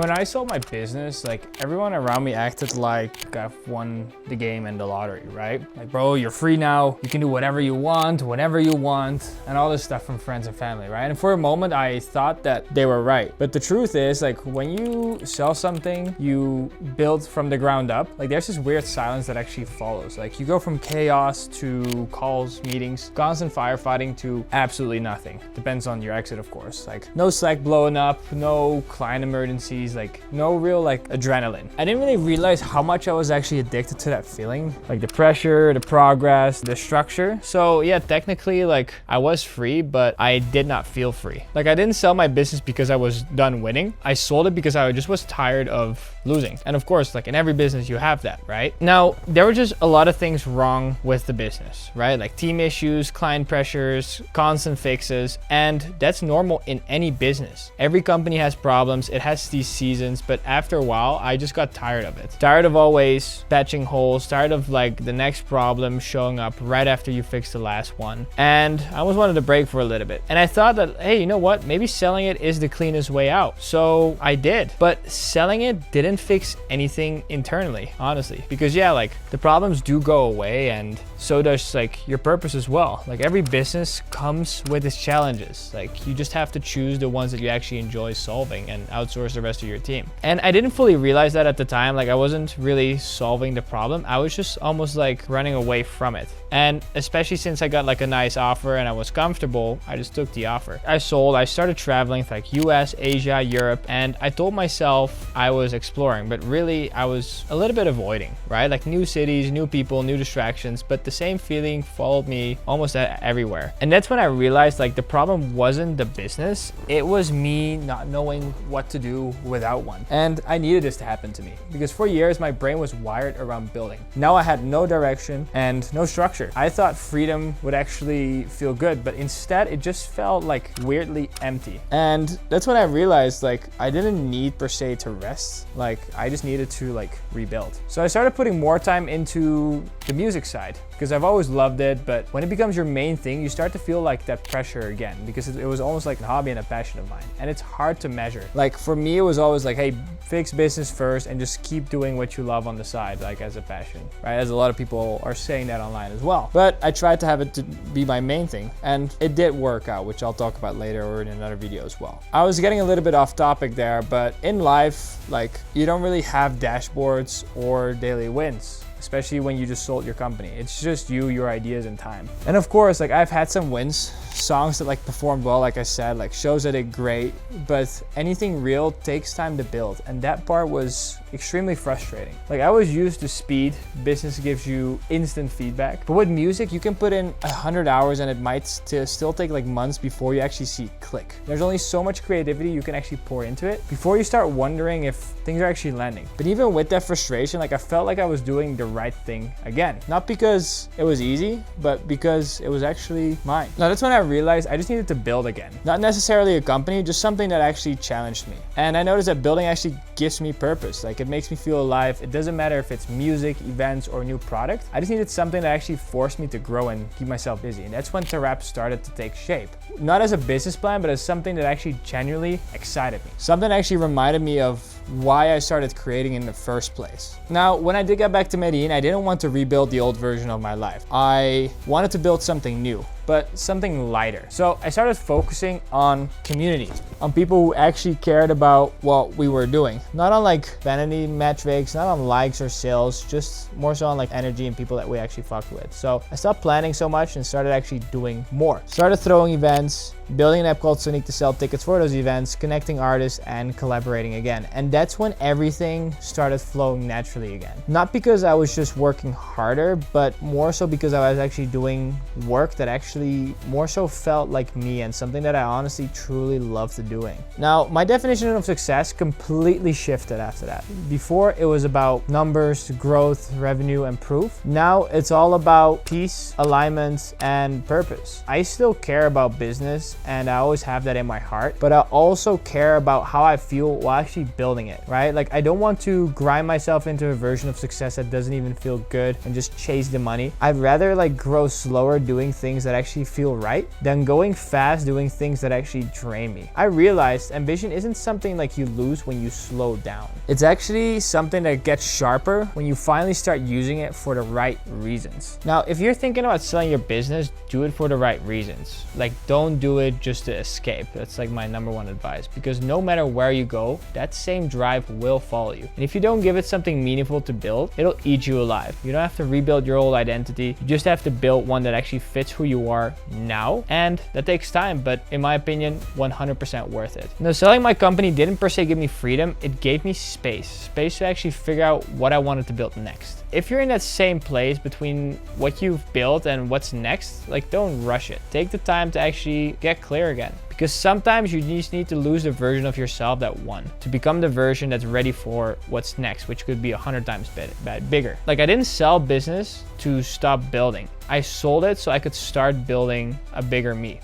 When I sold my business, like everyone around me acted like I've won the game and the lottery, right? Like, bro, you're free now. You can do whatever you want, whenever you want, and all this stuff from friends and family, right? And for a moment, I thought that they were right. But the truth is, like, when you sell something, you build from the ground up. Like, there's this weird silence that actually follows. Like, you go from chaos to calls, meetings, constant firefighting to absolutely nothing. Depends on your exit, of course. Like, no Slack blowing up, no client emergencies, like no real like adrenaline. I didn't really realize how much I was actually addicted to that feeling, like the pressure, the progress, the structure. So yeah, technically like I was free, but I did not feel free. Like I didn't sell my business because I was done winning. I sold it because I just was tired of losing. And of course, like in every business you have that, right? Now, there were just a lot of things wrong with the business, right? Like team issues, client pressures, constant fixes, and that's normal in any business. Every company has problems. It has these seasons, but after a while, I just got tired of it. Tired of always patching holes, tired of like the next problem showing up right after you fix the last one. And I almost wanted to break for a little bit. And I thought that, hey, you know what? Maybe selling it is the cleanest way out. So I did, but selling it didn't fix anything internally, honestly, because yeah, like the problems do go away and so does like your purpose as well. Like every business comes with its challenges. Like you just have to choose the ones that you actually enjoy solving and outsource the rest of your team. And I didn't fully realize that at the time. Like I wasn't really solving the problem. I was just almost like running away from it. And especially since I got like a nice offer and I was comfortable, I just took the offer. I sold, I started traveling to like US, Asia, Europe, and I told myself I was exploring, but really I was a little bit avoiding, right? Like new cities, new people, new distractions, but the same feeling followed me almost everywhere. And that's when I realized like the problem wasn't the business, it was me not knowing what to do without one. And I needed this to happen to me because for years my brain was wired around building. Now I had no direction and no structure. I thought freedom would actually feel good, but instead it just felt like weirdly empty. And that's when I realized like I didn't need per se to rest. Like I just needed to like rebuild. So I started putting more time into the music side because I've always loved it, but when it becomes your main thing, you start to feel like that pressure again because it was almost like a hobby and a passion of mine. And it's hard to measure. Like for me, it was always like, hey, fix business first and just keep doing what you love on the side, like as a passion, right? As a lot of people are saying that online as well. But I tried to have it to be my main thing and it did work out, which I'll talk about later or in another video as well. I was getting a little bit off topic there, but in life, like you don't really have dashboards or daily wins, especially when you just sold your company. It's just you, your ideas, and time. And of course, like I've had some wins, songs that like performed well, like I said, like shows that did great, but anything real takes time to build. And that part was extremely frustrating. Like I was used to speed, business gives you instant feedback, but with music, you can put in 100 hours and it might still take like months before you actually see it click. There's only so much creativity you can actually pour into it before you start wondering if things are actually landing. But even with that frustration, like I felt like I was doing the right thing again. Not because it was easy, but because it was actually mine. Now that's when I realized I just needed to build again. Not necessarily a company, just something that actually challenged me. And I noticed that building actually gives me purpose. Like it makes me feel alive. It doesn't matter if it's music, events, or a new product. I just needed something that actually forced me to grow and keep myself busy. And that's when Tarap started to take shape. Not as a business plan, but as something that actually genuinely excited me. Something that actually reminded me of why I started creating in the first place. Now, when I did get back to Medellin, I didn't want to rebuild the old version of my life. I wanted to build something new, but something lighter. So I started focusing on community, on people who actually cared about what we were doing. Not on like vanity metrics, not on likes or sales, just more so on like energy and people that we actually fucked with. So I stopped planning so much and started actually doing more. Started throwing events, building an app called Sonic to sell tickets for those events, connecting artists and collaborating again. And that's when everything started flowing naturally again. Not because I was just working harder, but more so because I was actually doing work that actually more so felt like me and something that I honestly truly loved doing. Now, my definition of success completely shifted after that. Before, it was about numbers, growth, revenue, and proof. Now, it's all about peace, alignment, and purpose. I still care about business, and I always have that in my heart, but I also care about how I feel while actually building it, right? Like I don't want to grind myself into a version of success that doesn't even feel good and just chase the money. I'd rather like grow slower doing things that actually actually feel right than going fast doing things that actually drain me. I realized ambition isn't something like you lose when you slow down. It's actually something that gets sharper when you finally start using it for the right reasons. Now, if you're thinking about selling your business, do it for the right reasons. Like, don't do it just to escape. That's like my number one advice, because no matter where you go, that same drive will follow you. And if you don't give it something meaningful to build, it'll eat you alive. You don't have to rebuild your old identity. You just have to build one that actually fits who you are now. And that takes time, but in my opinion, 100% worth it. Now, selling my company didn't per se give me freedom. It gave me space to actually figure out what I wanted to build next. If you're in that same place between what you've built and what's next, like, don't rush it. Take the time to actually get clear again. Because sometimes you just need to lose the version of yourself that won to become the version that's ready for what's next, which could be 100 times bigger. Like, I didn't sell business to stop building. I sold it so I could start building a bigger me.